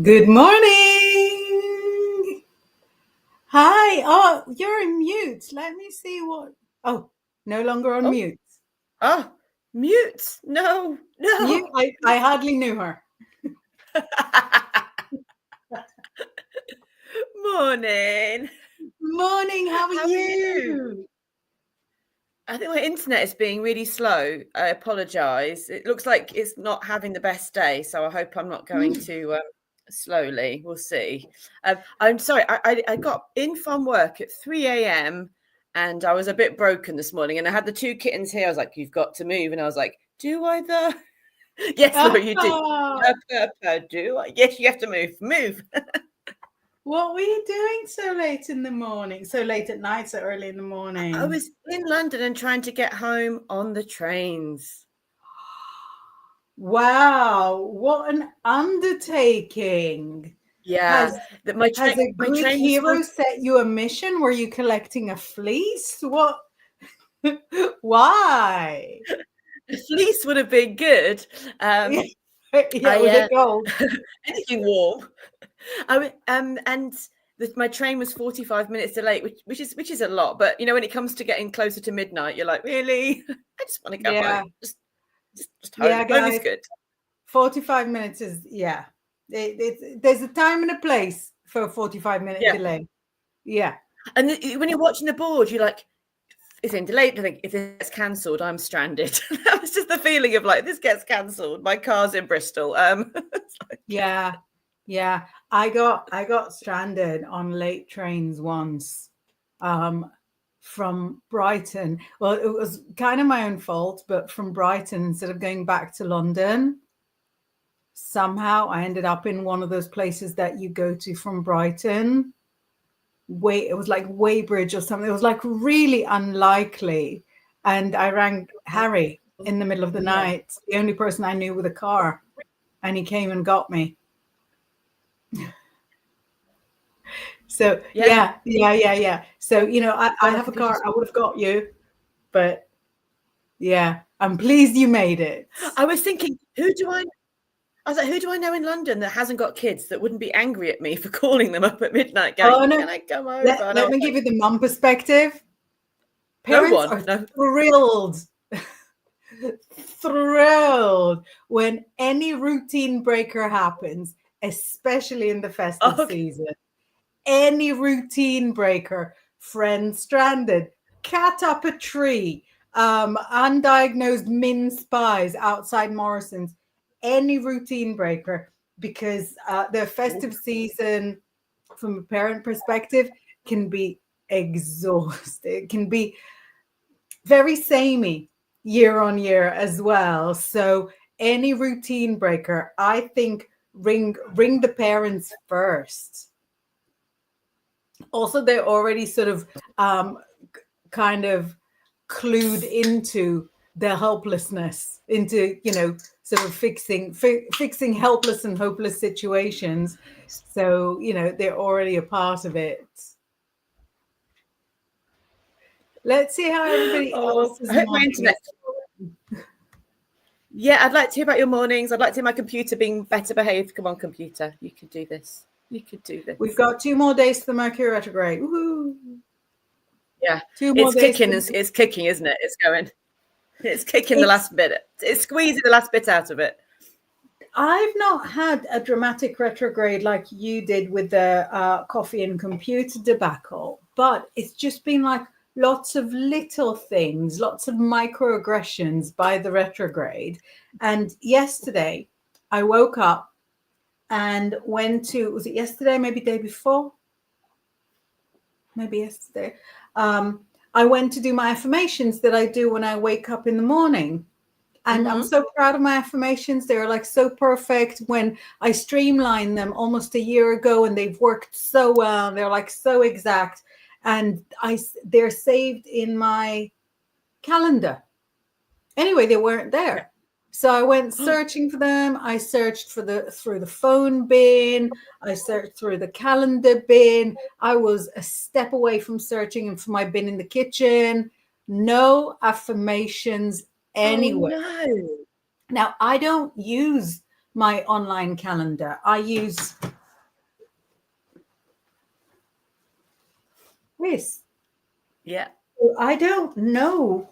Good morning. Hi. Oh, you're in mute. Let me see what. Oh, no longer on mute. Oh, mute. No. Mute. I hardly knew her. Morning. Morning. How are you? I think my internet is being really slow. I apologise. It looks like it's not having the best day, so I hope I'm not going too slowly. We'll see. I'm sorry. I got in from work at 3 a.m. and I was a bit broken this morning, and I had the two kittens here. I was like, "You've got to move," and I was like, "Do I though?" Yes, Laura, you do. Do I? Yes, you have to move. Move. What were you doing so late in the morning? So late at night, so early in the morning? I was in London and trying to get home on the trains. Wow, what an undertaking. Yeah, Has a Greek hero set you a mission? Were you collecting a fleece? What? Why? A fleece would have been good. Yeah, was it gold? Anything warm. And my train was 45 minutes delayed, which is a lot. But you know, when it comes to getting closer to midnight, you're like, really? I just want to go home. Just home. Yeah, guys, home is good. 45 minutes is there's a time and a place for a 45-minute delay. Yeah. And when you're watching the board, you're like, it's in delayed. I think if it's cancelled, I'm stranded. That was just the feeling of like, this gets cancelled. My car's in Bristol. Yeah. I got stranded on late trains once from Brighton. Well, it was kind of my own fault, but from Brighton, instead of going back to London, somehow I ended up in one of those places that you go to from Brighton. It was like Weybridge or something. It was like really unlikely. And I rang Harry in the middle of the night, the only person I knew with a car, and he came and got me. So yeah. So, you know, I have a car. I would have got you, but yeah, I'm pleased you made it. I was thinking, who do I know in London that hasn't got kids that wouldn't be angry at me for calling them up at midnight going, no. Can I come over? Let me give you the mum perspective. Parents are thrilled when any routine breaker happens, especially in the festive season. Any routine breaker, friend stranded, cat up a tree, undiagnosed min spies outside Morrison's, any routine breaker, because the festive season from a parent perspective can be exhausting. It can be very samey year on year as well. So any routine breaker, I think, ring the parents first. Also, they're already sort of kind of clued into their helplessness, into, you know, sort of fixing helpless and hopeless situations. So, you know, they're already a part of it. Let's see how everybody else is. I hope my internet. Yeah, I'd like to hear about your mornings. I'd like to hear my computer being better behaved. Come on, computer, you can do this. You could do this. We've got 2 more days to the Mercury retrograde. Woohoo! Yeah, 2 more days. It's kicking, isn't it? It's going. It's kicking the last bit. It's squeezing the last bit out of it. I've not had a dramatic retrograde like you did with the coffee and computer debacle, but it's just been like lots of little things, lots of microaggressions by the retrograde. And yesterday I woke up and went to, was it yesterday, maybe day before? Maybe yesterday. I went to do my affirmations that I do when I wake up in the morning. And I'm so proud of my affirmations. They're like so perfect. When I streamlined them almost a year ago, and they've worked so well. They're like so exact. And they're saved in my calendar. Anyway, they weren't there. So I went searching for them. I searched through the phone bin. I searched through the calendar bin. I was a step away from searching for my bin in the kitchen. No affirmations anywhere. Oh, no. Now, I don't use my online calendar. I use this. Yeah. I don't know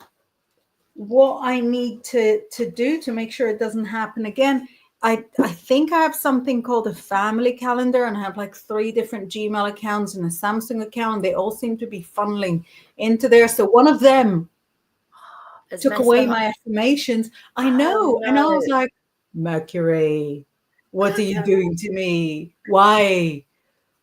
what I need to do to make sure it doesn't happen again. I think I have something called a family calendar, and I have like 3 different Gmail accounts and a Samsung account. They all seem to be funneling into there. So one of them It's took messed away up. my affirmations. I Oh, know. And I no. was like, Mercury, what are you doing to me? Why?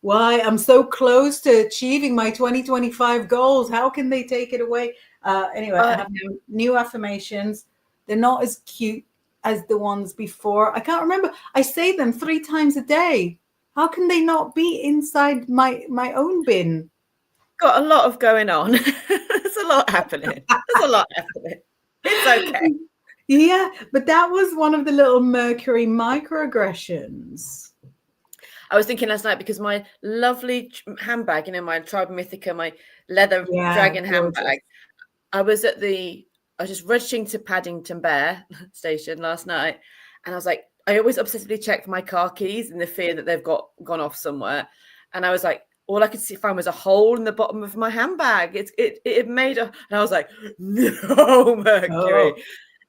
I'm so close to achieving my 2025 goals. How can they take it away? Anyway, I have new affirmations. They're not as cute as the ones before. I can't remember. I say them 3 times a day. How can they not be inside my own bin? Got a lot of going on. There's a lot happening. It's okay. Yeah, but that was one of the little Mercury microaggressions. I was thinking last night, because my lovely handbag, my Tribe Mythica, my leather dragon handbag, I was just rushing to Paddington Bear station last night, and I was like, I always obsessively check for my car keys in the fear that they've gone off somewhere. And I was like, all I could find was a hole in the bottom of my handbag. It made and I was like, no, Mercury. Oh.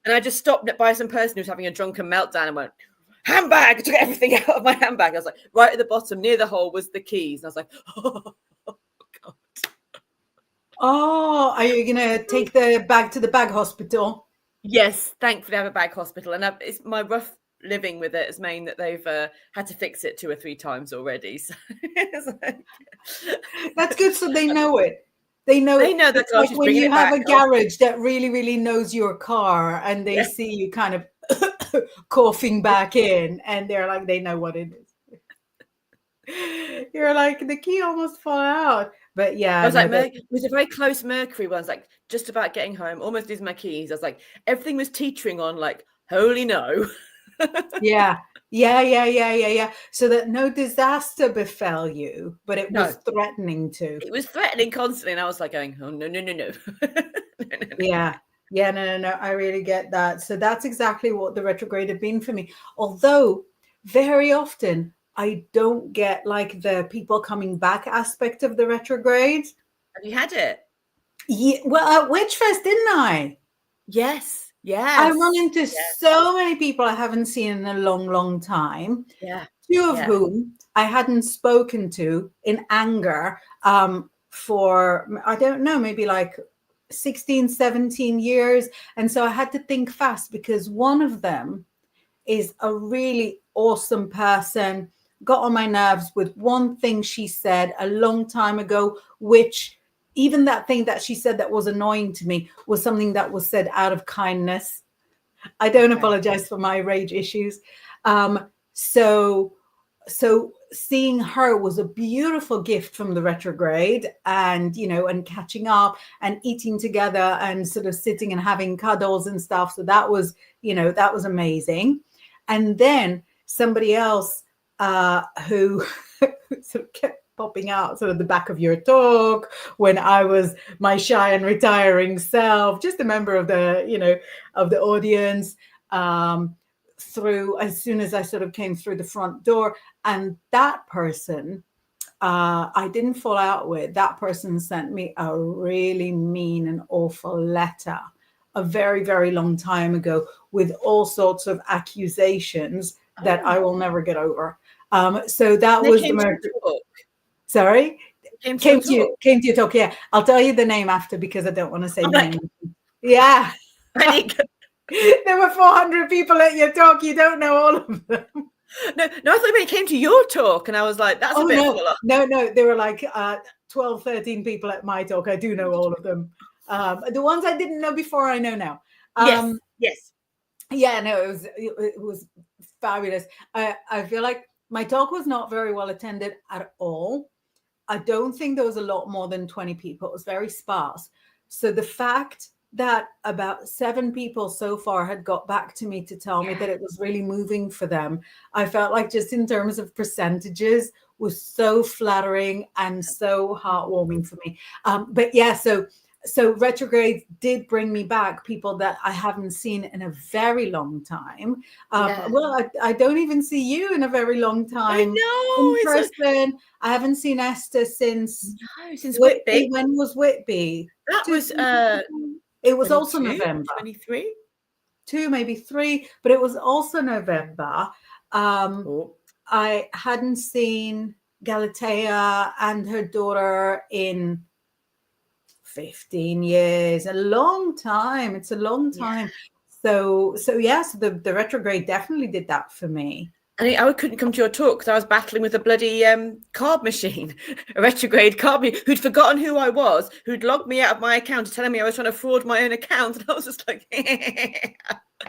And I just stopped by some person who was having a drunken meltdown and went, handbag. I took everything out of my handbag. I was like, right at the bottom near the hole was the keys. And I was like, oh God. Oh, are you gonna take the bag to the bag hospital? Yes, thankfully I have a bag hospital, and it's my rough living with it has meant that they've had to fix it 2 or 3 times already. So that's good. So they know it. They know that it's like when you have a garage that really, really knows your car, and they see you kind of coughing back in, and they're like, they know what it is. You're like, the key almost fell out. But yeah, I was like, it was a very close Mercury one. I was like, just about getting home, almost losing my keys. I was like, everything was teetering on, like, holy no. Yeah. So that no disaster befell you, but it was threatening to. It was threatening constantly, and I was like going, oh, no. Yeah. No. I really get that. So that's exactly what the retrograde had been for me. Although very often I don't get like the people coming back aspect of the retrograde. Have you had it? Yeah. Well, at Witchfest, didn't I? Yes. I run into so many people I haven't seen in a long, long time. Yeah. 2 of whom I hadn't spoken to in anger for, I don't know, maybe like 16, 17 years. And so I had to think fast, because one of them is a really awesome person, got on my nerves with one thing she said a long time ago, which even that thing that she said that was annoying to me was something that was said out of kindness. I don't apologize for my rage issues. So seeing her was a beautiful gift from the retrograde, and, and catching up and eating together and sort of sitting and having cuddles and stuff. So that was, that was amazing. And then somebody else who sort of kept popping out sort of the back of your talk when I was my shy and retiring self, just a member of the, of the audience, through as soon as I sort of came through the front door. And that person, I didn't fall out with. That person sent me a really mean and awful letter a very, very long time ago with all sorts of accusations that I will never get over. So that was the Mercury. Sorry? Came to your talk. Yeah. I'll tell you the name after, because I don't want to say the name. Yeah. There were 400 people at your talk. You don't know all of them. No, I thought when it came to your talk, and I was like, that's a bit full of. No. There were like 12, 13 people at my talk. I do know all of them. The ones I didn't know before, I know now. Yes. Yeah, no, it was fabulous. I feel like my talk was not very well attended at all. I don't think there was a lot more than 20 people. It was very sparse. So the fact that about 7 people so far had got back to me to tell me that it was really moving for them, I felt like, just in terms of percentages, was so flattering and so heartwarming for me. But yeah, so so retrograde did bring me back people that I haven't seen in a very long time. Well, I don't even see you in a very long time. I in person. I haven't seen Esther since Whitby. When was Whitby? That was it was also November. 23, 2, maybe 3, but it was also November. I hadn't seen Galatea and her daughter in 15 years, a long time. It's a long time. So the retrograde definitely did that for me. And I couldn't come to your talk because I was battling with a bloody card machine, a retrograde card machine, who'd forgotten who I was, who'd logged me out of my account, telling me I was trying to fraud my own account. And I was just like,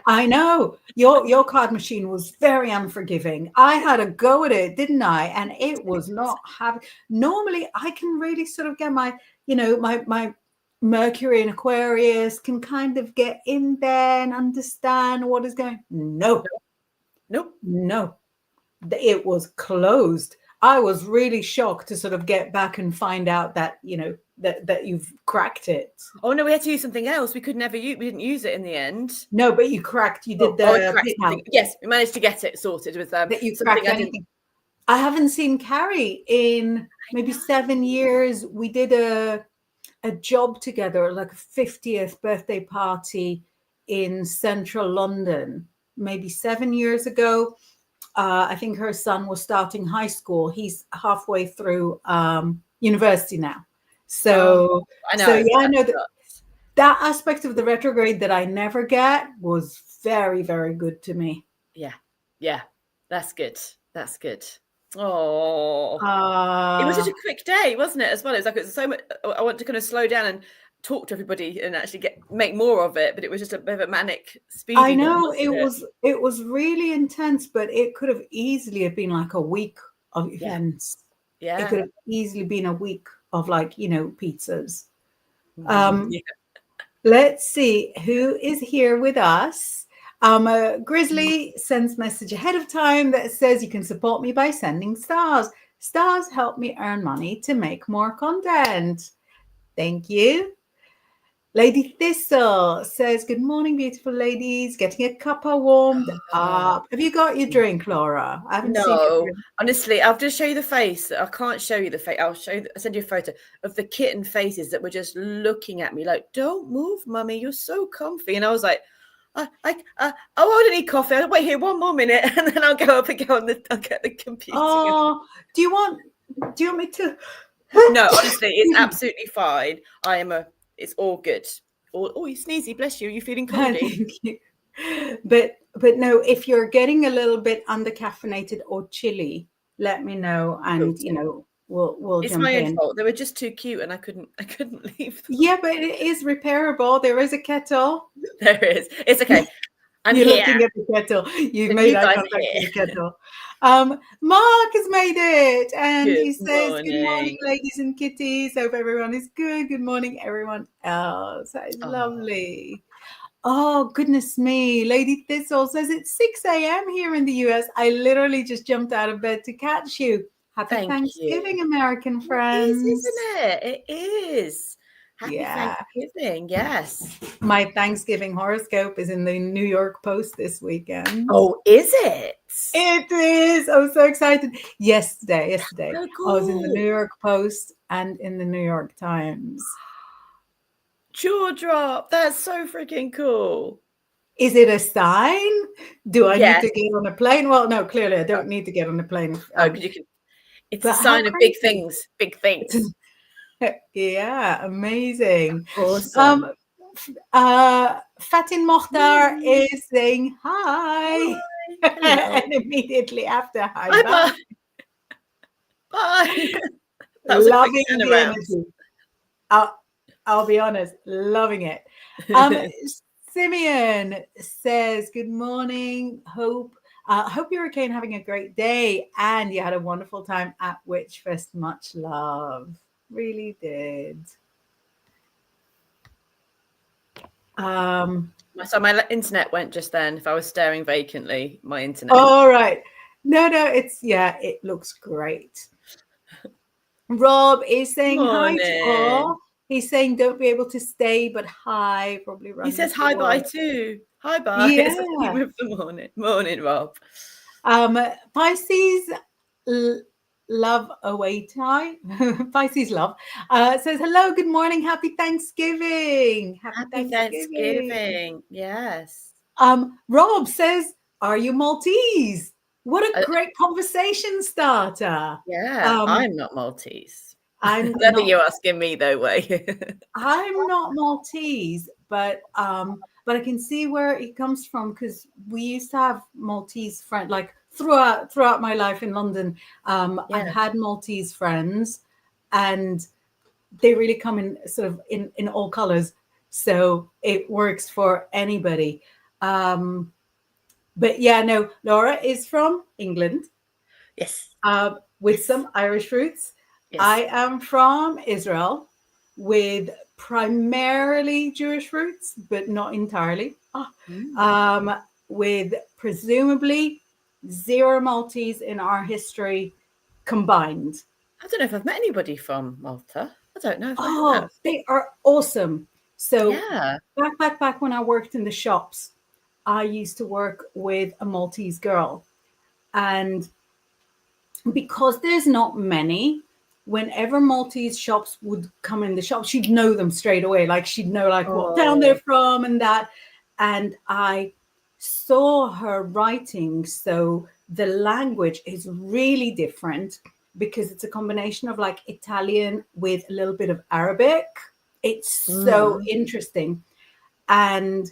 I know your card machine was very unforgiving. I had a go at it, didn't I? And it was not having. Normally, I can really sort of get my Mercury and Aquarius can kind of get in there and understand what is going. No. It was closed. I was really shocked to sort of get back and find out that, that you've cracked it. Oh no, we had to use something else. We didn't use it in the end. No, but you cracked. You did yes, we managed to get it sorted with that you cracked anything. I haven't seen Carrie in maybe 7 years. We did a job together, like a 50th birthday party in central London, maybe 7 years ago. I think her son was starting high school. He's halfway through university now. So I know that aspect of the retrograde that I never get was very, very good to me. Yeah, that's good. Oh, it was such a quick day, wasn't it? As well, it's so much. I want to kind of slow down and talk to everybody and actually make more of it, but it was just a bit of a manic speed. I know it was really intense, but it could have easily have been like a week of events. It could have easily been a week of pizzas. Let's see who is here with us. Grizzly sends message ahead of time that says you can support me by sending stars. Stars help me earn money to make more content. Thank you. Lady Thistle says, good morning, beautiful ladies. Getting a cuppa warmed up. Have you got your drink, Laura? I haven't seen your drink. Honestly, I'll just show you the face. I can't show you the face. I'll send you a photo of the kitten faces that were just looking at me like, don't move, mummy. You're so comfy. And I was like, I don't need coffee. I'll wait here 1 more minute and then I'll go up and I'll get the computer. Oh, do you want me to? No, honestly, it's absolutely fine. It's all good. Oh, you sneezy, bless you. Are you feeling coldy? But no, if you're getting a little bit undercaffeinated or chilly, let me know, and we'll it's jump my in. own fault. They were just too cute, and I couldn't leave them. Yeah, but it is repairable. There is a kettle. There is. It's okay. You're looking at the kettle. You've made eye contact with the kettle. Mark has made it, and he says, good morning, ladies and kitties. Hope everyone is good. Good morning, everyone else. That is lovely. Oh, goodness me. Lady Thistle says it's 6 a.m. here in the US. I literally just jumped out of bed to catch you. Happy Thanksgiving, American friends. It is, isn't it? It is. Happy Thanksgiving, yes. My Thanksgiving horoscope is in the New York Post this weekend. Oh, is it? It is. I'm so excited. Yesterday, oh, cool. I was in the New York Post and in the New York Times. Jaw drop. That's so freaking cool. Is it a sign? Do I need to get on a plane? Well, no, clearly I don't need to get on a plane. You can. It's a sign of big things. Big things. Yeah, amazing. Awesome. Fatin Mokhtar is saying hi. And immediately after, hi. Bye. Bye. Loving the energy. I'll be honest, loving it. Simeon says, good morning. Hope you're okay and having a great day. And you had a wonderful time at Witchfest. Much love. Really did. So my internet went just then. If I was staring vacantly, my internet. All right. No, it looks great. Rob is saying hi to all. He's saying don't be able to stay, but hi, probably run. He says hi bye too. Hi bye. Yeah. It's a theme of the morning. Morning, Rob. Pisces love away time. Pisces love says hello, good morning, happy Thanksgiving. Happy Thanksgiving. Yes. Rob says, are you Maltese? What a great conversation starter. Yeah, I'm not Maltese. I'm I don't not, think you're asking me though, Way. I'm not Maltese, but I can see where it comes from, because we used to have Maltese friends, like throughout my life in London. I've had Maltese friends, and they really come in sort of in all colors, so it works for anybody. But yeah, no, Laura is from England. Yes. With some Irish roots. Yes. I am from Israel with primarily Jewish roots, but not entirely. With presumably 0 Maltese in our history combined. I don't know if I've met anybody from Malta. I don't know if I have. They are awesome. So yeah. back when I worked in the shops, I used to work with a Maltese girl. And because there's not many, whenever Maltese shops would come in the shop, she'd know them straight away. Like she'd know what town they're from and that. And I saw her writing. So the language is really different, because it's a combination of like Italian with a little bit of Arabic. It's so interesting. And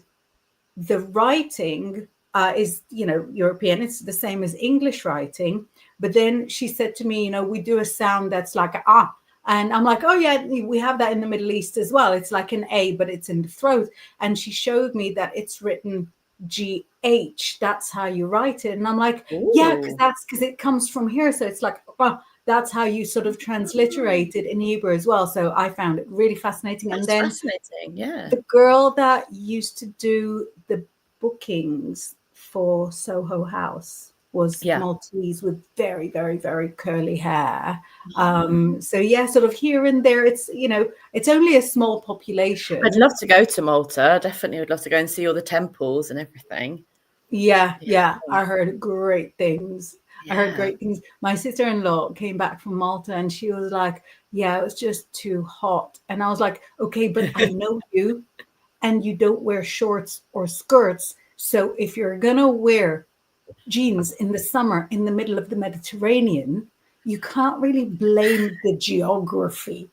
the writing is, European. It's the same as English writing. But then she said to me, we do a sound that's like a ah. And I'm like, oh, yeah, we have that in the Middle East as well. It's like an A, but it's in the throat. And she showed me that it's written GH. That's how you write it. And I'm like, yeah, because it comes from here. So it's like, oh, that's how you sort of transliterate it in Hebrew as well. So I found it really fascinating. That's and then fascinating, yeah. The girl that used to do the bookings for Soho House was Maltese with very, very, very curly hair. So yeah, sort of here and there. It's it's only a small population. I'd love to go to Malta. Definitely would love to go and see all the temples and everything. Yeah. I heard great things. I heard great things. My sister-in-law came back from Malta and she was like, yeah, it was just too hot. And I was like, okay, but I know you, and you don't wear shorts or skirts. So if you're going to wear jeans in the summer in the middle of the Mediterranean, you can't really blame the geography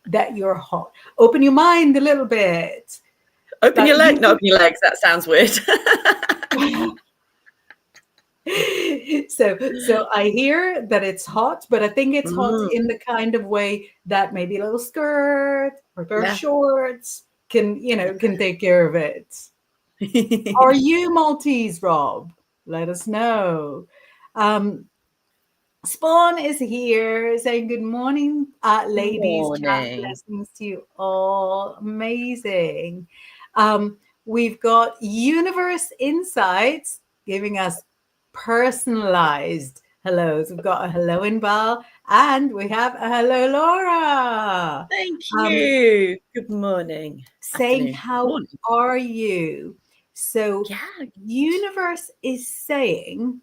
that you're hot. Open your mind a little bit. Open your legs. Not open your legs. That sounds weird. So I hear that it's hot, but I think it's hot in the kind of way that maybe a little skirt or a pair of shorts can take care of it. Are you Maltese, Rob? Let us know. Spawn is here saying good morning, ladies. Chat blessings to you all. Amazing. We've got Universe Insights giving us personalized hellos. We've got a hello, Inbaal, and we have a hello, Laura. Thank you. Good morning. Saying how are you? So Universe is saying,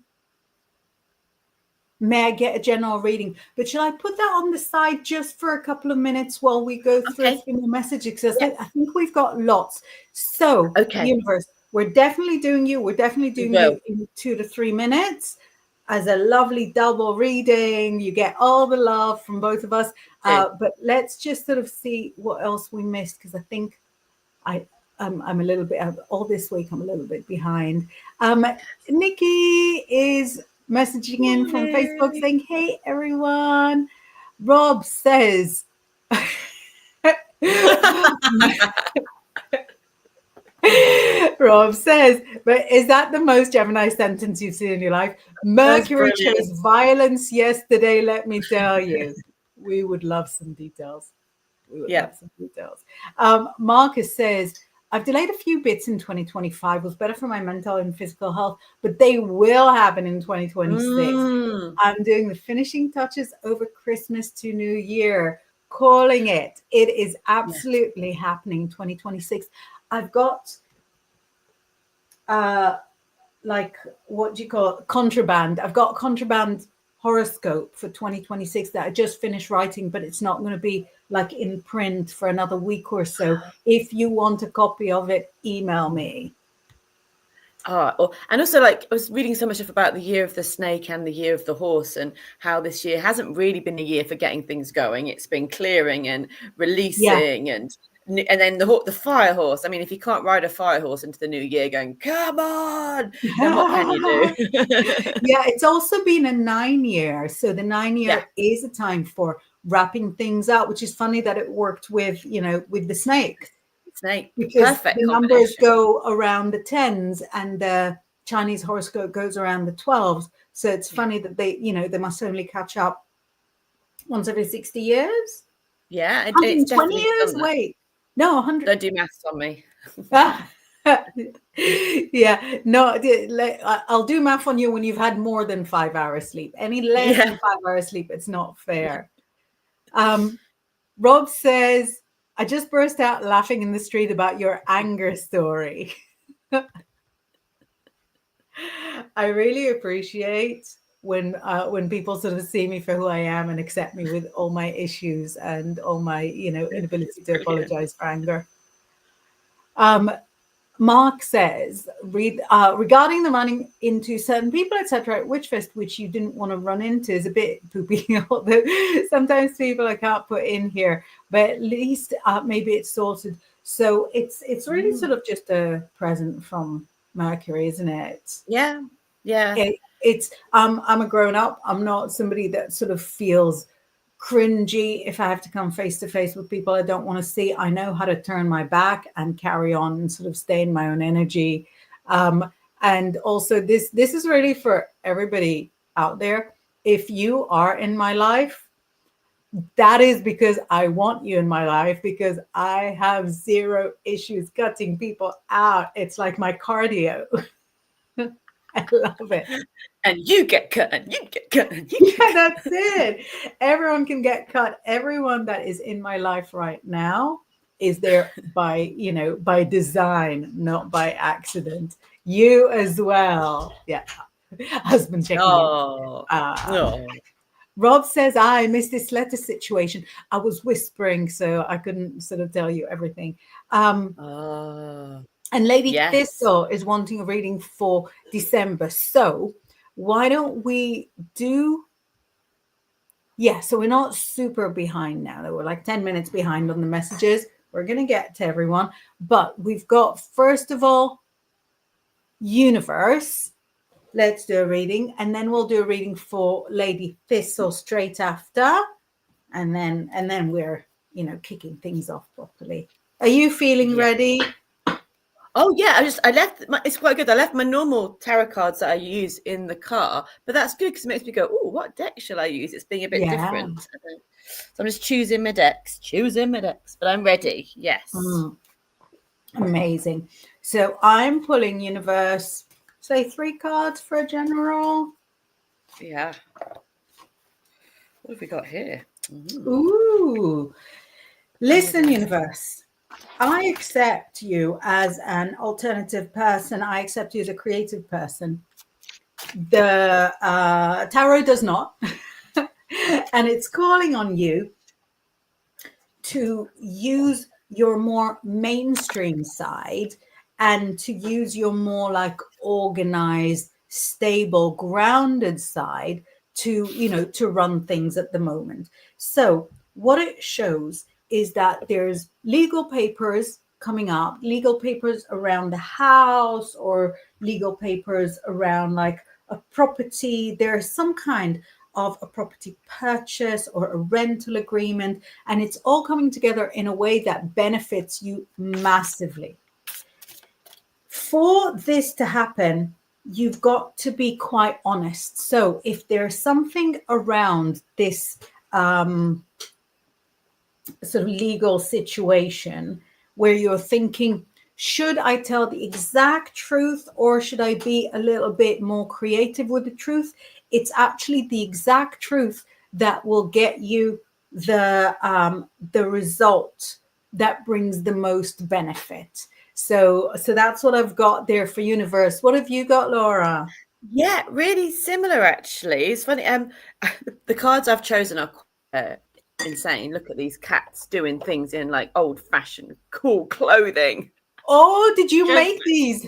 may I get a general reading? But shall I put that on the side just for a couple of minutes while we go through a few more messages? Because I think we've got lots. So, Universe, we're definitely doing you. We're definitely doing you in 2 to 3 minutes as a lovely double reading. You get all the love from both of us. But let's just sort of see what else we missed, because I think I'm a little bit all this week. I'm a little bit behind. Nikki is messaging in from Facebook saying, hey, everyone. Rob says, Rob says, but is that the most Gemini sentence you've seen in your life? Mercury chose violence yesterday, let me tell you. We would love some details. Marcus says, I've delayed a few bits in 2025. It was better for my mental and physical health, but they will happen in 2026. I'm doing the finishing touches over Christmas to New Year. calling it. It is absolutely happening 2026. I've got like, what do you call it? Contraband. I've got contraband horoscope for 2026 that I just finished writing, but it's not going to be like in print for another week or so. If you want a copy of it, email me. And also, like, I was reading so much stuff about the year of the snake and the year of the horse, and how this year hasn't really been a year for getting things going. It's been clearing and releasing, and then the fire horse. I mean, if you can't ride a fire horse into the new year going, come on, then what can you do? Yeah, it's also been a 9 year. So the 9 year is a time for wrapping things up, which is funny that it worked with, with the snake. Because Perfect the numbers go around the 10s and the Chinese horoscope goes around the 12s. So it's funny that they must only catch up once every 60 years. Yeah, 120 years. Wait, no, 100. Don't do maths on me. Yeah, no, I'll do math on you when you've had more than 5 hours sleep. Any less than 5 hours sleep, it's not fair. Rob says, I just burst out laughing in the street about your anger story. I really appreciate when people sort of see me for who I am and accept me with all my issues and all my, inability to apologize for anger. Mark says, regarding the running into certain people, etc., at Witchfest, which you didn't want to run into, is a bit poopy. Although sometimes people I can't put in here, but at least maybe it's sorted. So it's really sort of just a present from Mercury, isn't it? Yeah. It's I'm a grown up. I'm not somebody that sort of feels cringy if I have to come face to face with people I don't want to see. I know how to turn my back and carry on and sort of stay in my own energy. And also this is really for everybody out there. If you are in my life, that is because I want you in my life, because I have zero issues cutting people out. It's like my cardio. I love it. And you get cut, and you get cut, and you get that's it. Everyone can get cut. Everyone that is in my life right now is there by design, not by accident. You as well. Yeah. Husband checking in. Rob says, I missed this letter situation. I was whispering, so I couldn't sort of tell you everything. And Lady Thistle is wanting a reading for December. So why don't we do... so we're not super behind now. We're like 10 minutes behind on the messages. We're going to get to everyone. But we've got, first of all, Universe. Let's do a reading. And then we'll do a reading for Lady Thistle straight after. And then we're, kicking things off properly. Are you feeling ready? Oh yeah, it's quite good. I left my normal tarot cards that I use in the car, but that's good because it makes me go, oh, what deck shall I use? It's being a bit different. So I'm just choosing my decks, but I'm ready. Yes. Amazing. So I'm pulling Universe, say 3 cards for a general. Yeah. What have we got here? Ooh. Listen, Universe. I accept you as an alternative person. I accept you as a creative person. The tarot does not. And it's calling on you to use your more mainstream side and to use your more like organized, stable, grounded side to run things at the moment. So what it shows is that there's legal papers coming up, legal papers around the house or legal papers around like a property. There's some kind of a property purchase or a rental agreement, and it's all coming together in a way that benefits you massively. For this to happen, you've got to be quite honest. So if there's something around this sort of legal situation where you're thinking, should I tell the exact truth or should I be a little bit more creative with the truth? It's actually the exact truth that will get you the result that brings the most benefit. So that's what I've got there for universe. What have you got, Laura? Yeah, really similar actually. It's funny. The cards I've chosen are insane. Look at these cats doing things in like old-fashioned cool clothing. Oh, did you make these?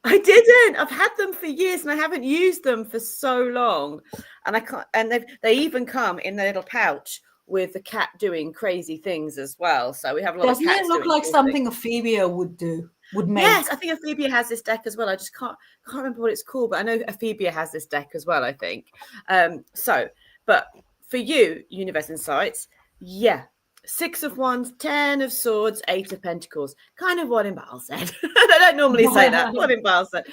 I didn't. I've had them for years and I haven't used them for so long. And I can't. And they even come in their little pouch with the cat doing crazy things as well. So we have a lot of cats. Doesn't it look like cool something Ophelia would make? Yes, I think Ophelia has this deck as well. I just can't remember what it's called, but I know Ophelia has this deck as well, I think. But for you, Universe Insights, yeah. 6 of Wands, 10 of Swords, 8 of Pentacles. Kind of what Inbaal said. I don't normally say that, what Inbaal said.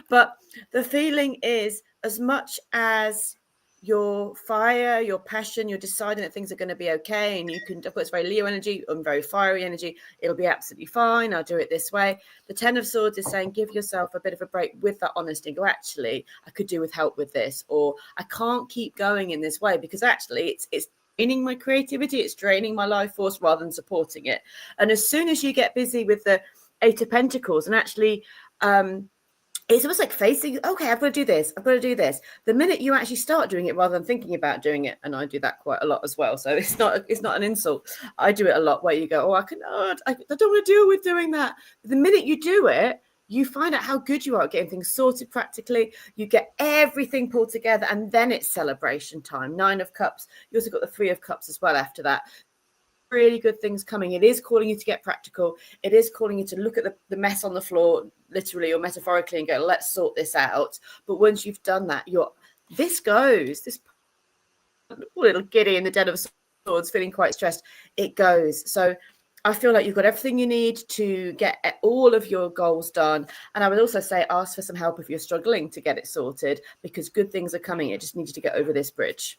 But the feeling is, as much as your fire, your passion, you're deciding that things are going to be okay, and you can, of course, very Leo energy and very fiery energy. It'll be absolutely fine. I'll do it this way. The 10 of Swords is saying, give yourself a bit of a break with that honesty. Go, actually, I could do with help with this, or I can't keep going in this way because actually it's draining my creativity. It's draining my life force rather than supporting it. And as soon as you get busy with the 8 of Pentacles and actually, it's almost like facing, okay, I've got to do this. I've got to do this. The minute you actually start doing it rather than thinking about doing it, and I do that quite a lot as well. So it's not an insult. I do it a lot where you go, I don't want to deal with doing that. But the minute you do it, you find out how good you are at getting things sorted practically. You get everything pulled together, and then it's celebration time. 9 of Cups. You also got the 3 of Cups as well after that. Really good things coming. It is calling you to get practical. It is calling you to look at the mess on the floor, literally or metaphorically, and go, let's sort this out. But once you've done that, this little giddy in the Den of Swords, feeling quite stressed, it goes. So I feel like you've got everything you need to get all of your goals done. And I would also say ask for some help if you're struggling to get it sorted, because good things are coming. It just needs you to get over this bridge.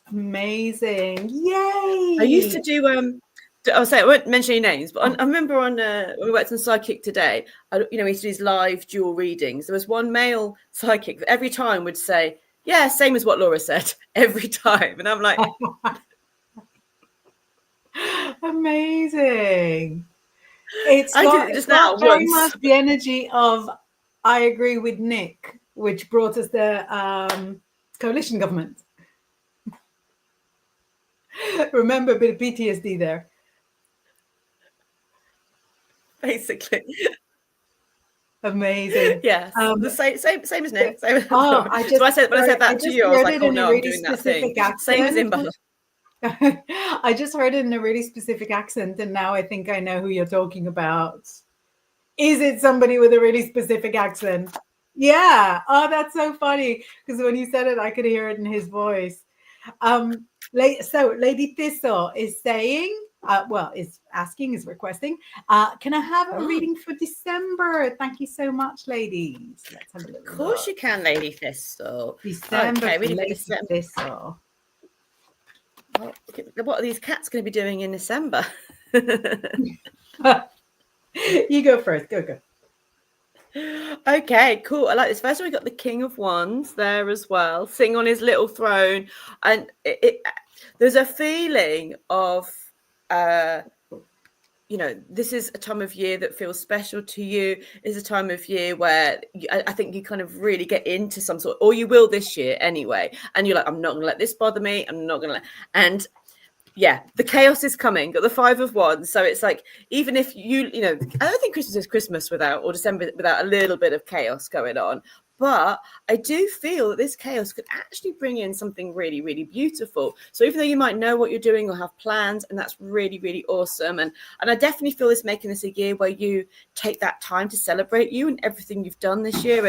Amazing. Yay. I used to do I won't mention any names, but I remember when we worked on Psychic today, we used to do these live dual readings. There was one male psychic that every time would say, yeah, same as what Laura said, every time. And I'm like, amazing. It's very much the energy of I agree with Nick, which brought us the coalition government. Remember a bit of PTSD there. Basically. Amazing. Yes. The same as Nick. Same as when I said that to you, I was like, oh no, I'm doing that thing. Same as Inbaal. I just heard it in a really specific accent, and now I think I know who you're talking about. Is it somebody with a really specific accent? Yeah. Oh, that's so funny, because when you said it, I could hear it in his voice. So Lady Thistle is saying, is requesting, can I have a reading for December? Thank you so much, ladies. Let's have a look. Of course you can, Lady Thistle. December, okay, Lady Thistle. What are these cats going to be doing in December? You go first. Go. Okay, cool. I like this. First one, we got the King of Wands there as well, sitting on his little throne, and there's a feeling of, this is a time of year that feels special to you. It's a time of year where I think you kind of really get into some sort, or you will this year anyway. And you're like, I'm not going to let this bother me. I'm not going to and yeah, the chaos is coming. Got the 5 of Wands. So it's like, even if I don't think Christmas is Christmas or December without a little bit of chaos going on. But I do feel that this chaos could actually bring in something really, really beautiful. So even though you might know what you're doing or have plans, and that's really, really awesome. And I definitely feel this making this a year where you take that time to celebrate you and everything you've done this year.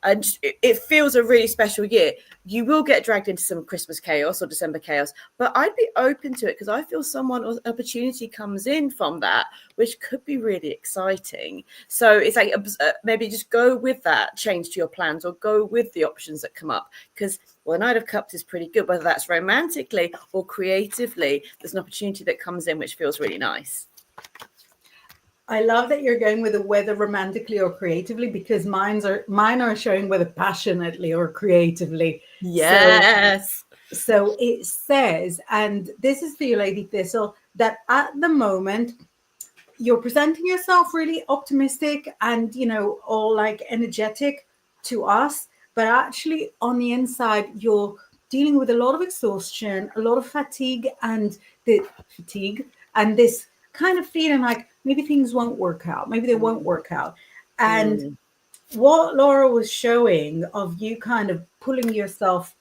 And it feels a really special year. You will get dragged into some Christmas chaos or December chaos, but I'd be open to it because I feel an opportunity comes in from that, which could be really exciting. So it's like maybe just go with that change to your plans, or go with the options that come up, because the Knight of Cups is pretty good, whether that's romantically or creatively. There's an opportunity that comes in which feels really nice. I love that you're going with the whether romantically or creatively, because mine are showing whether passionately or creatively. Yes. So it says, and this is for you, Lady Thistle, that at the moment you're presenting yourself really optimistic and, you know, all like energetic to us, but actually on the inside you're dealing with a lot of exhaustion, a lot of fatigue, and this kind of feeling like maybe things won't work out, maybe they won't work out. And what Laura was showing of you kind of pulling yourself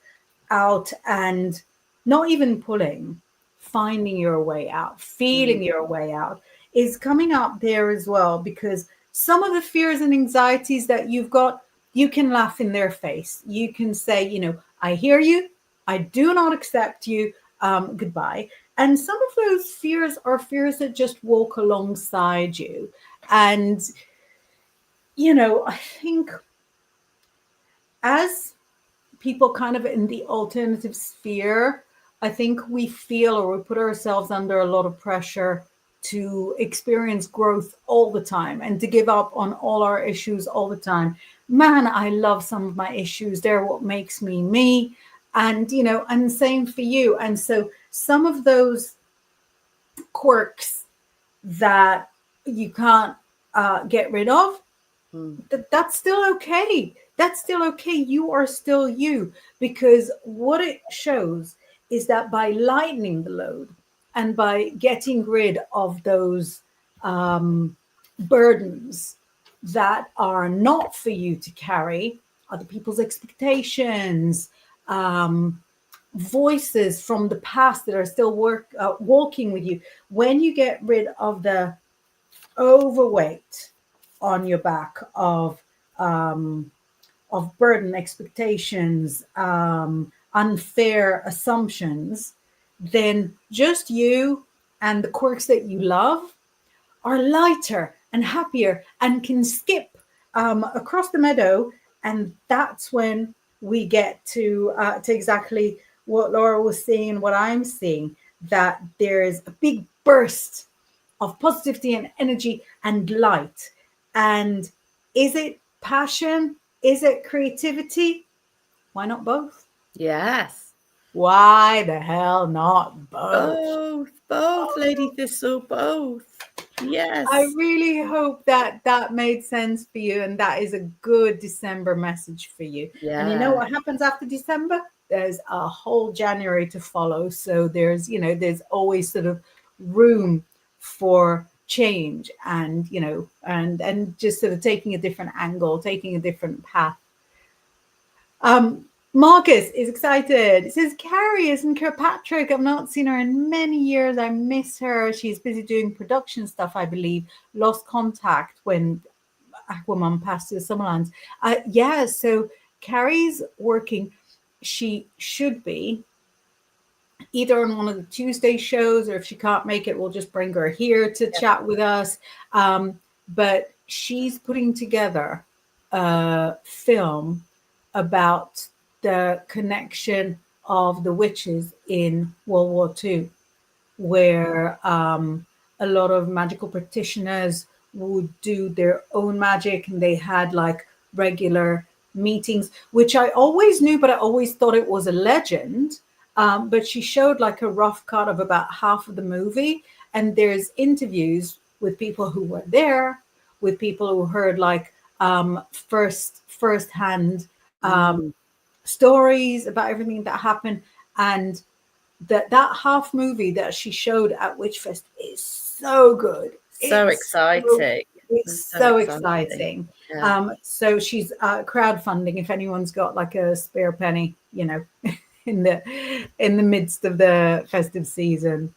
out, and not even pulling, finding your way out, feeling your way out, is coming up there as well. Because some of the fears and anxieties that you've got, you can laugh in their face. You can say, you know, I hear you, I do not accept you, goodbye. And some of those fears are fears that just walk alongside you. And you know, I think as people kind of in the alternative sphere, I think we feel, or we put ourselves under a lot of pressure to experience growth all the time and to give up on all our issues all the time. Man, I love some of my issues. They're what makes me me. And, you know, and same for you. And so some of those quirks that you can't get rid of, that's still okay. That's still okay. You are still you, because what it shows is that by lightening the load and by getting rid of those burdens that are not for you to carry, other people's expectations, voices from the past that are still walking with you, when you get rid of the overweight on your back of burden, expectations, unfair assumptions, then just you and the quirks that you love are lighter and happier and can skip across the meadow. And that's when we get to exactly what Laura was saying and what I'm seeing, that there is a big burst of positivity and energy and light. And is it passion? Is it creativity? Why not both? Yes. Why the hell not both? Both, Lady Thistle, both. Yes. I really hope that that made sense for you, and that is a good December message for you. Yeah. And you know what happens after December? There's a whole January to follow. So there's, you know, there's always sort of room for change, and, you know, and just sort of taking a different angle, taking a different path. Marcus is excited. It says, Carrie, isn't Kirkpatrick? I've not seen her in many years. I miss her. She's busy doing production stuff, I believe. Lost contact when Aquaman passed to the Summerlands. Yeah, so Carrie's working. She should be either on one of the Tuesday shows, or if she can't make it, we'll just bring her here to chat with us. But she's putting together a film about the connection of the witches in World War II, where a lot of magical practitioners would do their own magic, and they had like regular meetings, which I always knew, but I always thought it was a legend. But she showed like a rough cut of about half of the movie, and there's interviews with people who were there, with people who heard like first-hand stories about everything that happened. And that half movie that she showed at Witchfest is so good. So exciting. It's so exciting. Yeah. So she's crowdfunding, if anyone's got like a spare penny, you know, in the midst of the festive season.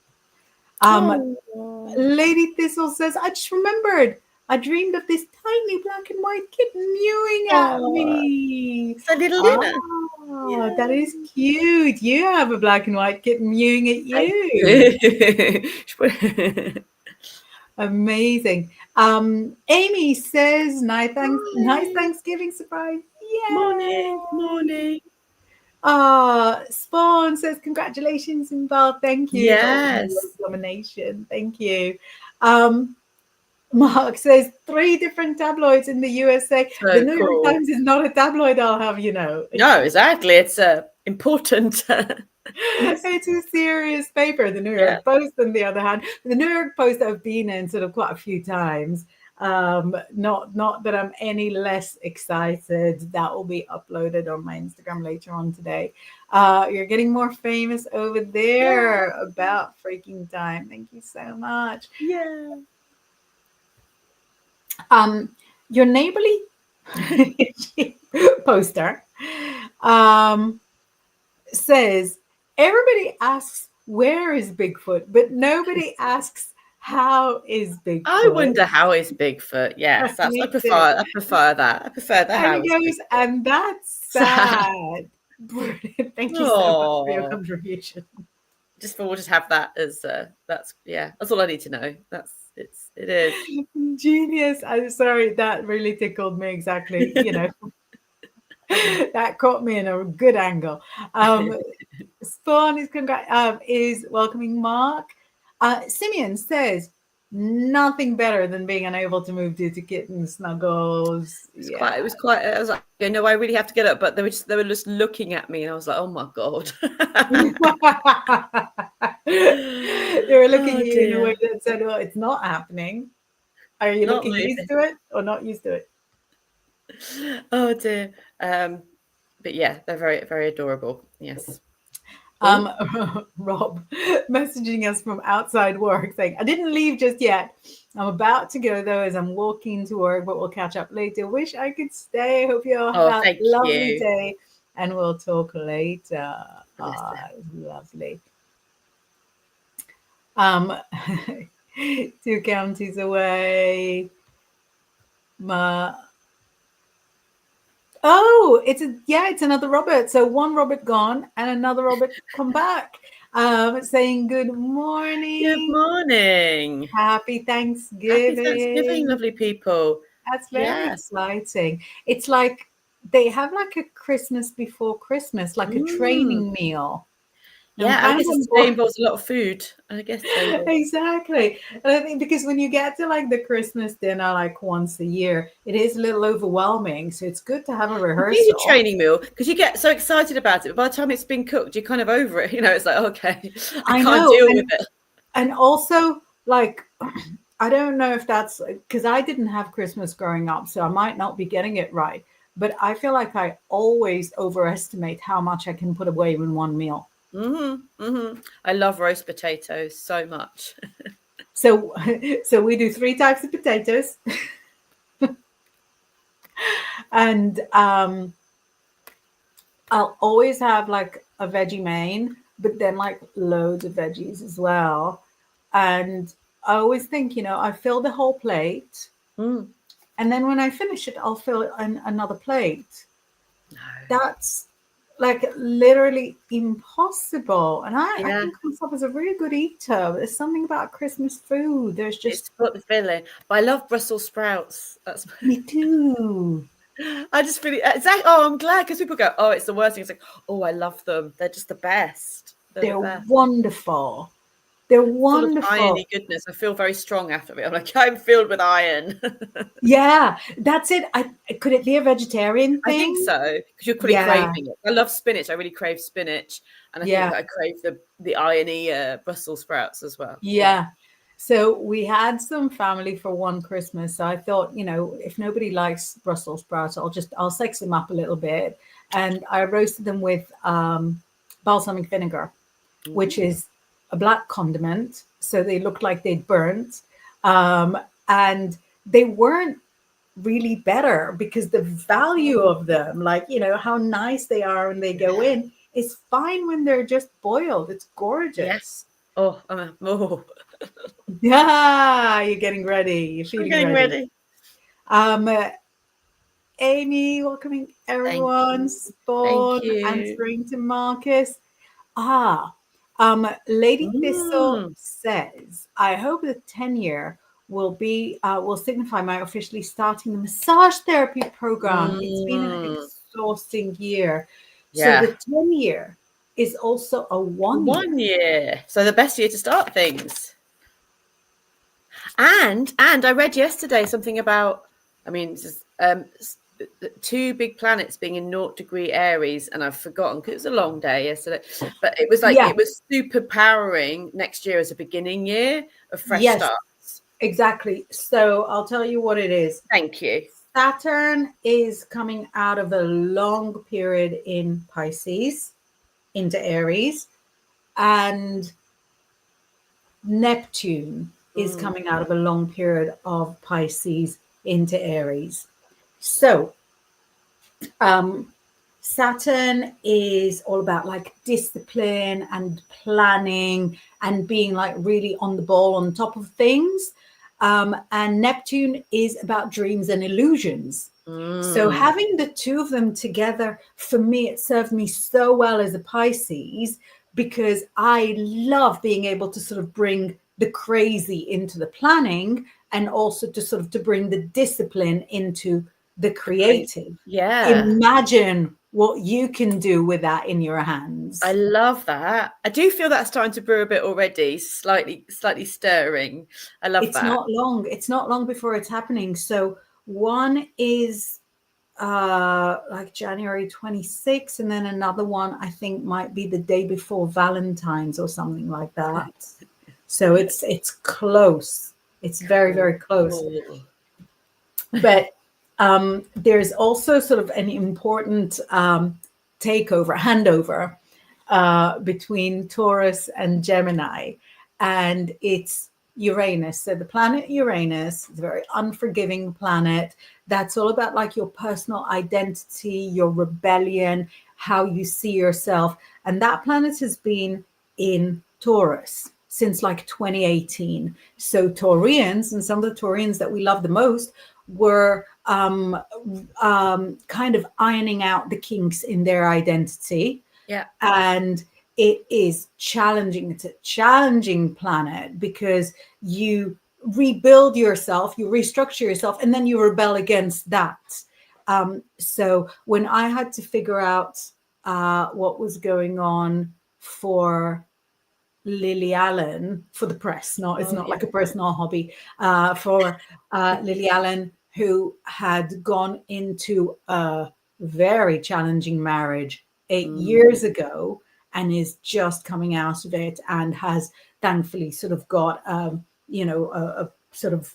Lady Thistle says, I just remembered, I dreamed of this tiny black and white kitten mewing at me. It's a little dinner. Oh, that is cute. You have a black and white kitten mewing at you. Amazing. Amy says, nice Thanksgiving surprise. Yeah. Morning. Spawn says, congratulations, Inbaal. Thank you. Yes. Nomination. Thank you. Mark says 3 different tabloids in the USA. So the New York Times is not a tabloid, I'll have you know. No, exactly. It's important. It's a serious paper. The New York Post, on the other hand, the New York Post I've been in sort of quite a few times. Not that I'm any less excited. That will be uploaded on my Instagram later on today. You're getting more famous over there. About freaking time. Thank you so much. Yeah. Your neighborly poster says, everybody asks, where is Bigfoot? But nobody asks, how is Bigfoot? I wonder how is Bigfoot. Yes, I prefer that. I prefer the house. And that's sad. Thank you so much for your contribution. We'll just have that as that's all I need to know. It is genius. I'm sorry, that really tickled me. Exactly. That caught me in a good angle. Spawn is welcoming Mark. Simeon says, nothing better than being unable to move due to kitten snuggles. It was quite. I was like, I really have to get up, but they were just looking at me, and I was like, oh my god. They were looking at you in a way that said, well, it's not happening. Are you looking used to it or not used to it? Oh dear. But yeah, they're very, very adorable. Yes. Rob messaging us from outside work saying, I didn't leave just yet. I'm about to go though as I'm walking to work, but we'll catch up later. Wish I could stay. Hope you all have a lovely day and we'll talk later. Lovely. 2 counties away. It's another Robert. So one Robert gone and another Robert come back. Saying good morning. Good morning. Happy Thanksgiving. Happy Thanksgiving, lovely people. That's very exciting. It's like they have like a Christmas before Christmas, like a training meal. Yeah, I guess it involves a lot of food. I guess exactly. And I think because when you get to like the Christmas dinner like once a year, it is a little overwhelming. So it's good to have a rehearsal. It's a training meal because you get so excited about it. But by the time it's been cooked, you're kind of over it. It's like, okay, I can't deal with it. And also, like, I don't know if that's because I didn't have Christmas growing up, so I might not be getting it right. But I feel like I always overestimate how much I can put away in one meal. I love roast potatoes so much. So we do 3 types of potatoes. And I'll always have like a veggie main, but then like loads of veggies as well. And I always think, I fill the whole plate. And then when I finish it, I'll fill another plate. No. That's like literally impossible. And I think myself as a really good eater. There's something about Christmas food. There's just it's got the feeling. But I love Brussels sprouts. That's me too. I just feel exactly. Oh, I'm glad because people go, oh, it's the worst thing. It's like, oh, I love them. They're just the best. They're wonderful. They're wonderful. Full of irony goodness. I feel very strong after it. I'm like, I'm filled with iron. Yeah, that's it. Could it be a vegetarian thing? I think so because you're pretty craving it. I love spinach. I really crave spinach, and I think I crave the irony Brussels sprouts as well. Yeah. So we had some family for one Christmas. So I thought, if nobody likes Brussels sprouts, I'll sex them up a little bit, and I roasted them with balsamic vinegar, which is a black condiment, so they looked like they'd burnt, and they weren't really better because the value of them, like how nice they are when they go in, is fine when they're just boiled. It's gorgeous. Yes. Oh, yeah, you're getting ready. You're getting ready. Amy, welcoming everyone. Spawn, answering to Marcus. Lady Thistle says, I hope the 10-year will signify my officially starting the massage therapy program. It's been an exhausting year. So the 10-year is also a 1 year. So the best year to start things. And I read yesterday something about, two big planets being in 0° Aries, and I've forgotten because it was a long day yesterday, but it was like it was super powering next year as a beginning year of fresh starts. Exactly. So I'll tell you what it is. Thank you. Saturn is coming out of a long period in Pisces into Aries, and Neptune is coming out of a long period of Pisces into Aries. So Saturn is all about like discipline and planning and being like really on the ball, on top of things. And Neptune is about dreams and illusions. So having the two of them together, for me, it served me so well as a Pisces, because I love being able to sort of bring the crazy into the planning, and also to sort of to bring the discipline into the creative. Yeah. Imagine what you can do with that in your hands. I love that. I do feel that's starting to brew a bit already, slightly stirring. I love that. It's not long before it's happening. So one is like January 26th, and then another one I think might be the day before Valentine's or something like that. So it's close. It's very, very close. But there's also sort of an important handover between Taurus and Gemini, and it's Uranus. So the planet Uranus is a very unforgiving planet. That's all about like your personal identity, your rebellion, how you see yourself. And that planet has been in Taurus since like 2018. So Taurians, and some of the Taurians that we love the most, were kind of ironing out the kinks in their identity. Yeah. And it is challenging. It's a challenging planet, because you rebuild yourself, you restructure yourself, and then you rebel against that. So when I had to figure out what was going on for Lily Allen, for the press, it's not like a personal hobby, for Lily Allen, who had gone into a very challenging marriage 8 years ago, and is just coming out of it, and has thankfully sort of got a sort of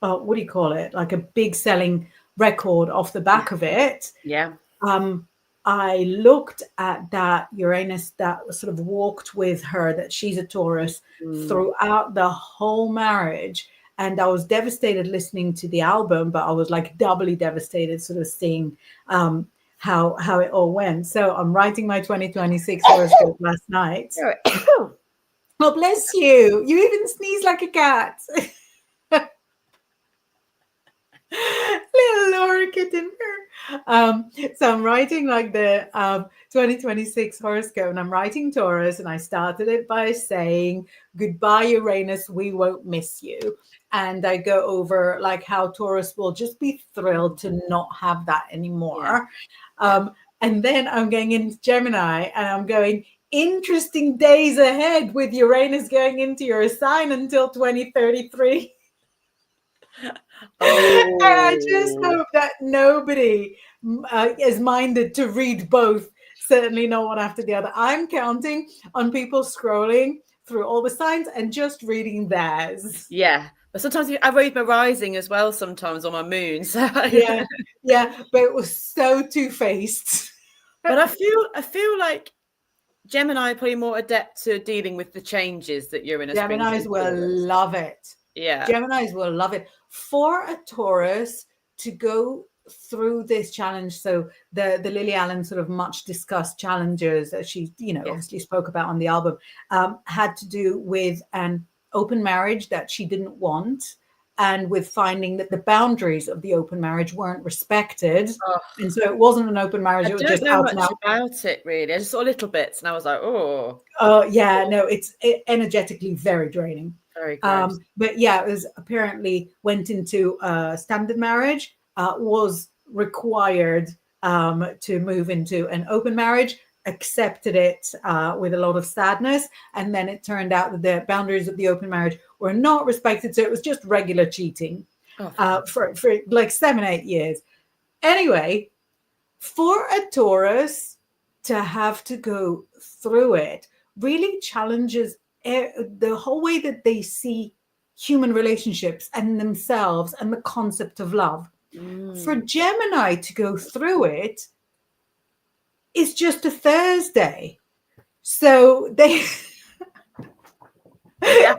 what do you call it, like a big selling record off the back of it. I looked at that Uranus that sort of walked with her, that she's a Taurus, throughout the whole marriage. And I was devastated listening to the album, but I was like doubly devastated sort of seeing how it all went. So I'm writing my 2026 horoscope last night. Oh, bless you. You even sneeze like a cat. Little Laura kitten. So I'm writing like the 2026 horoscope, and I'm writing Taurus, and I started it by saying, goodbye Uranus, we won't miss you. And I go over like how Taurus will just be thrilled to not have that anymore. And then I'm going into Gemini, and I'm going, interesting days ahead with Uranus going into your sign until 2033. And I just hope that nobody is minded to read both, certainly not one after the other. I'm counting on people scrolling through all the signs and just reading theirs. Yeah. But sometimes I read my rising as well, sometimes on my moon. So yeah, but it was so two-faced. But I feel like Gemini are probably more adept to dealing with the changes that Uranus brings. Geminis will love it. Yeah. Geminis will love it. For a Taurus to go through this challenge, so the Lily Allen sort of much discussed challenges that she, obviously spoke about on the album, had to do with an open marriage that she didn't want, and with finding that the boundaries of the open marriage weren't respected. And so it wasn't an open marriage. I don't know much about it, really. I just saw little bits, and I was like, it's energetically very draining. Very gross. But yeah, it was apparently went into a standard marriage, was required to move into an open marriage, accepted it with a lot of sadness, and then it turned out that the boundaries of the open marriage were not respected, so it was just regular cheating. for like 7-8 years. Anyway, for a Taurus to have to go through it really challenges the whole way that they see human relationships and themselves and the concept of love. For Gemini to go through it is just a Thursday. So they... Yeah.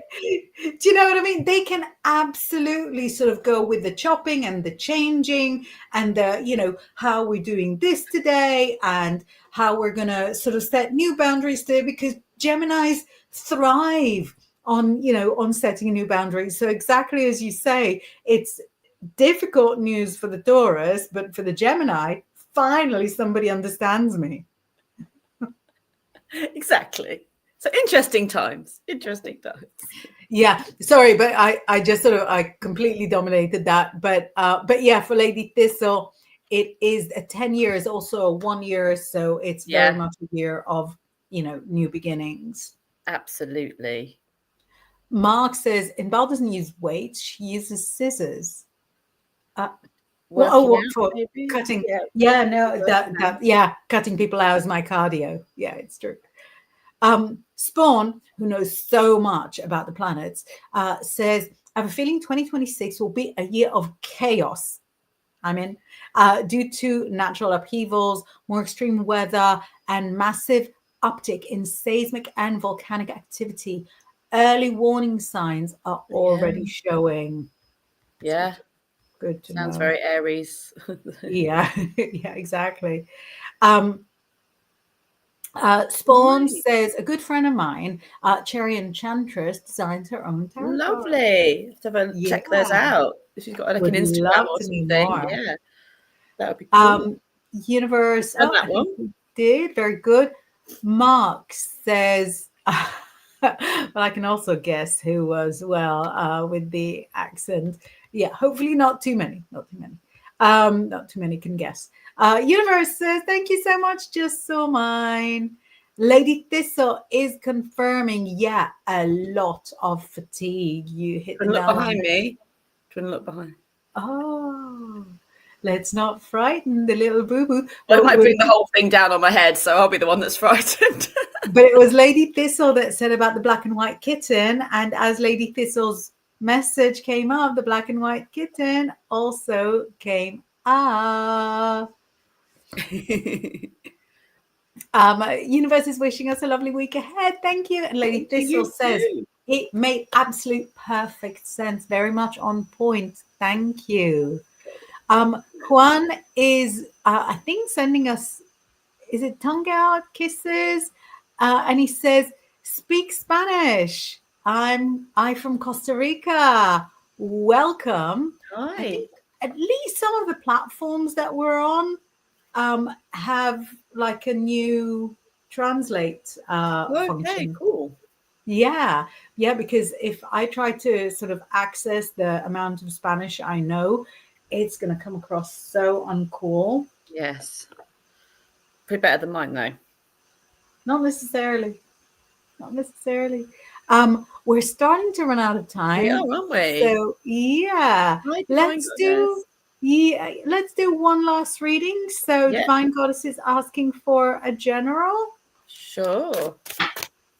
Do you know what I mean? They can absolutely sort of go with the chopping and the changing and the, you know, how we're doing this today and how we're going to sort of set new boundaries today, because Geminis thrive on, you know, on setting new boundaries. So exactly as you say, it's difficult news for the Taurus, but for the Gemini, finally somebody understands me. Exactly. So interesting times. Yeah, sorry, but I just sort of, I completely dominated that. But yeah, for Lady Thistle, it is a 10 years, also a 1 year. So it's very much a year of, you know, new beginnings. Absolutely. Mark says, Inbaal doesn't use weights, she uses scissors. For cutting. Yeah, no, that cutting people out is my cardio. Yeah, it's true. Spawn, who knows so much about the planets, says, I have a feeling 2026 will be a year of chaos. I'm in, due to natural upheavals, more extreme weather, and massive uptick in seismic and volcanic activity. Early warning signs are already showing. Yeah. Good to know. Sounds very Aries. Yeah, yeah, exactly. Spawn says, a good friend of mine, Cherry Enchantress, designs her own tarot cards. Lovely. Have to check those out. If she's got like an Instagram or something. Yeah, that would be cool. Universe. And that I one. think we did. Very good. Mark says, well, I can also guess who as well with the accent. Yeah, hopefully not too many. Not too many can guess. Universe says, thank you so much. Just saw mine. Lady Thistle is confirming, a lot of fatigue. You hit the nail behind me. Couldn't look behind. Oh, let's not frighten the little boo-boo. I might bring the whole thing down on my head, so I'll be the one that's frightened. But it was Lady Thistle that said about the black and white kitten, and as Lady Thistle's message came up, the black and white kitten also came up. Universe is wishing us a lovely week ahead. Thank you. And Lady Thistle says, it made absolute perfect sense. Very much on point. Thank you. Juan is, I think, sending us, is it tongue out kisses? And he says, speak Spanish. I'm from Costa Rica. Welcome. Hi. I think at least some of the platforms that we're on have like a new translate function. Cool. Yeah, because if I try to sort of access the amount of Spanish I know, it's going to come across so uncool. Yes. Pretty better than mine, though. Not necessarily. We're starting to run out of time. We are, aren't we? So yeah, let's do one last reading. So Divine Goddess is asking for a general. Sure.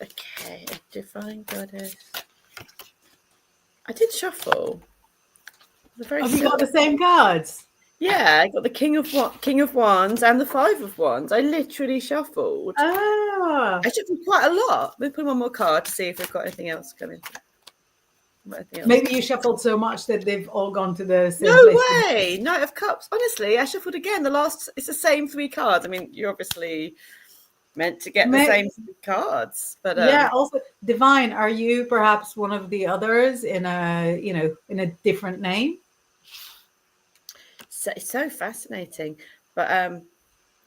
Okay, Divine Goddess. I did shuffle. Have you got the same cards? Yeah, I got the King of Wands and the Five of Wands. I literally shuffled. Ah. I shuffled quite a lot. Let me put one more card to see if we've got anything else coming. Maybe you shuffled so much that they've all gone to the same place. No way! Knight of Cups. Honestly, I shuffled again. It's the same 3 cards. I mean, you're obviously meant to get the same 3 cards. But also Divine, are you perhaps one of the others in a different name? So, it's so fascinating. But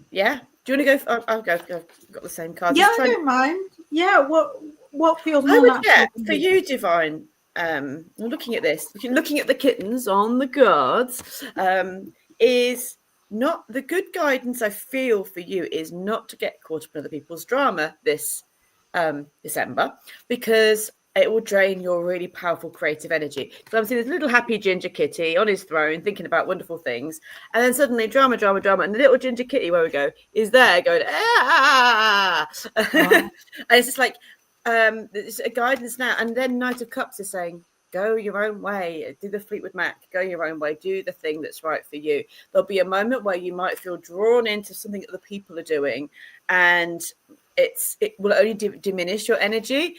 yeah. Do you want to go? I'll go. I've got the same cards. Yeah, I don't mind. Yeah, what feels more natural? I would get for you, Divine. Looking at this, looking at the kittens on the cards, is not the good guidance I feel for you is not to get caught up in other people's drama this December, because it will drain your really powerful creative energy. So I'm seeing this little happy ginger kitty on his throne thinking about wonderful things, and then suddenly drama, and the little ginger kitty, where we go, is there going, ah! And it's just like, it's a guidance now. And then Knight of Cups is saying, go your own way, do the Fleetwood Mac, go your own way, do the thing that's right for you. There'll be a moment where you might feel drawn into something that the people are doing, and it will only diminish your energy.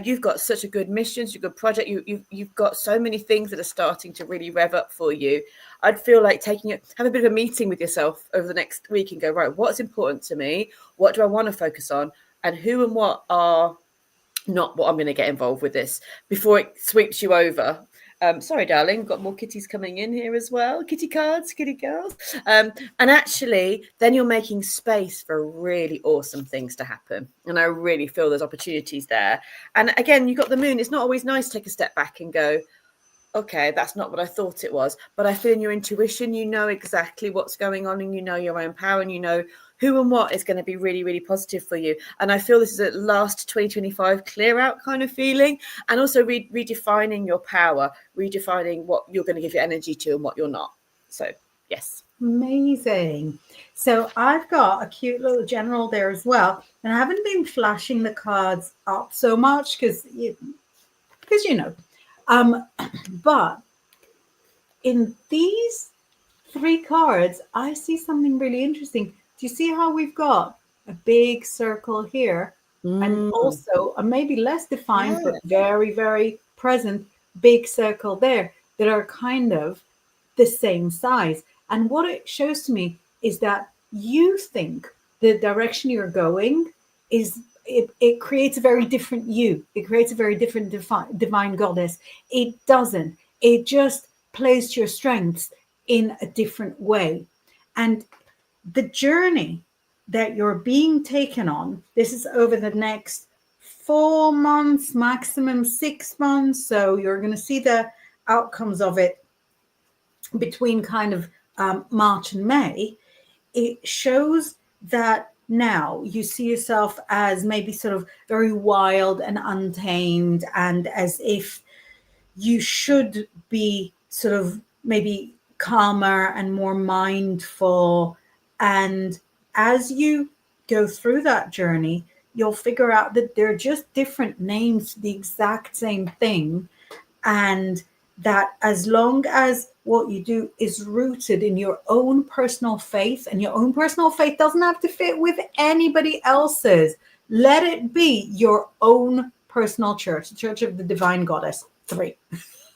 You've got such a good mission, such a good project. You've got so many things that are starting to really rev up for you. I'd feel like have a bit of a meeting with yourself over the next week and go, right, what's important to me? What do I want to focus on? And who and what are not what I'm going to get involved with this before it sweeps you over. Sorry, darling, we've got more kitties coming in here as well. Kitty cards, kitty girls. And actually, then you're making space for really awesome things to happen. And I really feel there's opportunities there. And again, you've got the moon. It's not always nice to take a step back and go, okay, that's not what I thought it was. But I feel in your intuition, you know exactly what's going on, and you know your own power, and you know who and what is going to be really, really positive for you. And I feel this is a last 2025 clear out kind of feeling, and also redefining your power, redefining what you're going to give your energy to and what you're not. So, yes. Amazing. So I've got a cute little general there as well. And I haven't been flashing the cards up so much because you know. But in these 3 cards, I see something really interesting. Do you see how we've got a big circle here and also a maybe less defined, but very, very present big circle there that are kind of the same size? And what it shows to me is that you think the direction you're going is it creates a very different you. It creates a very different divine goddess. It doesn't. It just plays to your strengths in a different way. And the journey that you're being taken on, this is over the next 4 months, maximum 6 months. So you're going to see the outcomes of it between kind of March and May. It shows that now you see yourself as maybe sort of very wild and untamed, and as if you should be sort of maybe calmer and more mindful. And as you go through that journey, you'll figure out that they're just different names to the exact same thing. And that as long as what you do is rooted in your own personal faith, and your own personal faith doesn't have to fit with anybody else's, let it be your own personal church, the Church of the Divine Goddess 3.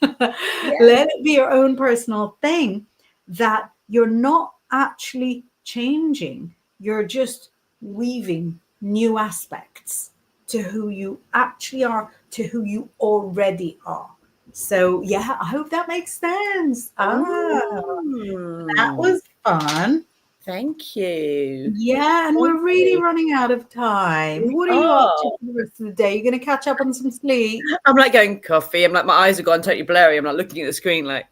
Let it be your own personal thing, that you're not actually changing, you're just weaving new aspects to who you actually are, to who you already are. So yeah, I hope that makes sense. That was fun. Thank you. Yeah, and we're really running out of time. What are you up to for the rest of the day? You're going to catch up on some sleep? I'm like going coffee. I'm like, my eyes have gone totally blurry. I'm like looking at the screen like,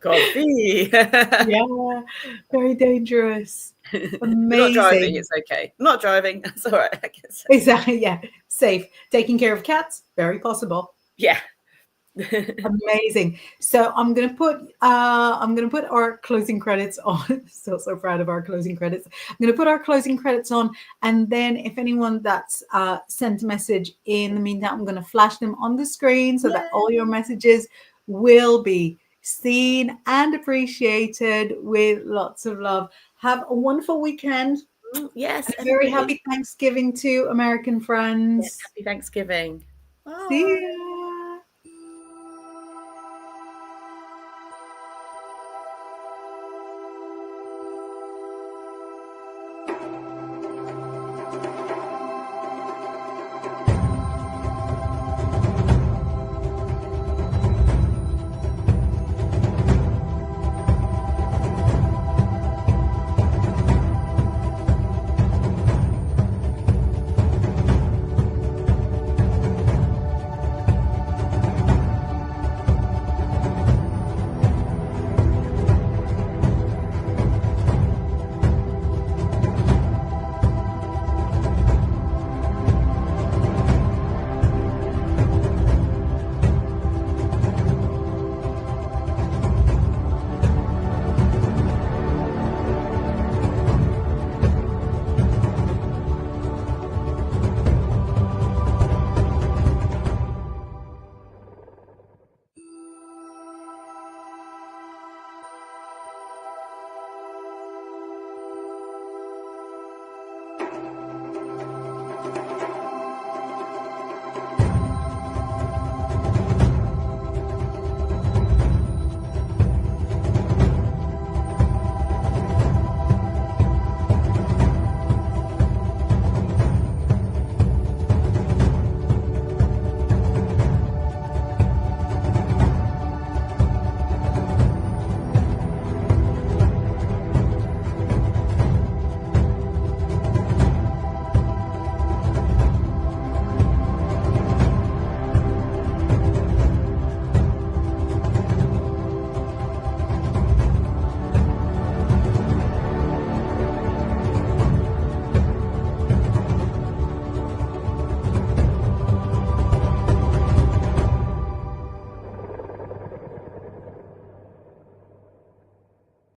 coffee. Yeah, very dangerous. Amazing. You're not driving, it's okay. I'm not driving. That's all right, I guess. Exactly, yeah. Safe. Taking care of cats, very possible. Yeah. Amazing. So I'm gonna put our closing credits on. Still so proud of our closing credits. I'm gonna put our closing credits on, and then if anyone that's sent a message in the meantime, I'm gonna flash them on the screen so that all your messages will be seen and appreciated with lots of love. Have a wonderful weekend. Yes. A very happy Thanksgiving to American friends. Yes, happy Thanksgiving. See you.